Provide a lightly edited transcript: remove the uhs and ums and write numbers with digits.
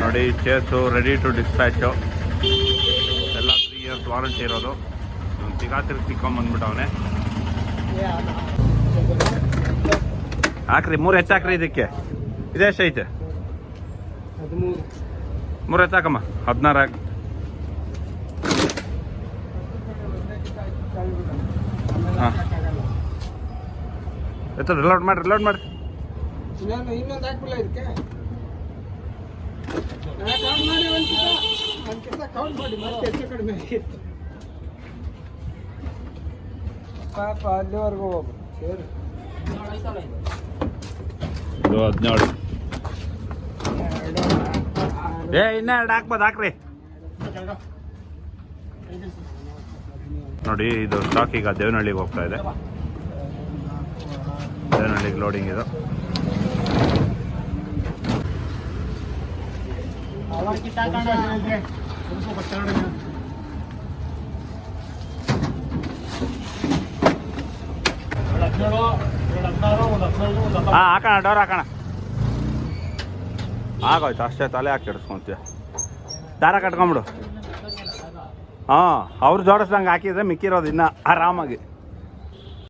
ನೋಡಿ chase ready to ಡಿಸ್ಪ್ಯಾಚು ಎಲ್ಲ 3 years warranty ಇರೋದು. ತಿರ್ಗಿ ತಿಕ್ಕೊಂಬಂದ್ಬಿಟ್ಟವನೆ. ಹಾಕ್ರಿ 3 ಹೆಚ್ಚಾಕ್ರಿ ಇದಕ್ಕೆ. ಇದೇ ಎಷ್ಟೈತೆ? 3 ಹೆಚ್ಚಾಕಮ್ಮ. 16 ಹಾಕಿ. ಹಾಂ ಎತ್ತ ರಿಲೋಡ್ ಮಾಡಿರಿ ಇನ್ನೊಂದು ಹಾಕ್ಬಿಲ್ಲ ಇದಕ್ಕೆ. ಕೌಂಟ್ ಮಾಡಿ ಮತ್ತೆ ಹೆಚ್ಚು ಕಡಿಮೆ ಆಗಿತ್ತು ಪಾಪ. ಅಲ್ಲಿವರೆಗೂ ಹೋಗು ಸೇರಿ 17. ಇನ್ನ 2 ಹಾಕ್ಬೋದು, ಹಾಕ್ರಿ. ನೋಡಿ ಇದು ಸ್ಟಾಕ್ ಈಗ ದೇವನಹಳ್ಳಿಗೆ ಹೋಗ್ತಾ ಇದೆ. ದೇವನಹಳ್ಳಿಗೆ ಲೋಡಿಂಗ್ ಇದು. ಹಾಕೋಣ, ಡೋರ್ ಹಾಕೋಣ. ಆಗೋಯ್ತು ಅಷ್ಟೇ. ತಲೆ ಹಾಕಿ ಹಿಡಿಸ್ಕೊಂತೀಯ. ದಾರ ಕಟ್ಕೊಂಬಿಡು. ಹಾಂ ಅವ್ರು ಜೋಡಿಸ್ದಂಗೆ ಹಾಕಿದ್ರೆ ಮಿಕ್ಕಿರೋದು ಇನ್ನು ಆರಾಮಾಗಿ.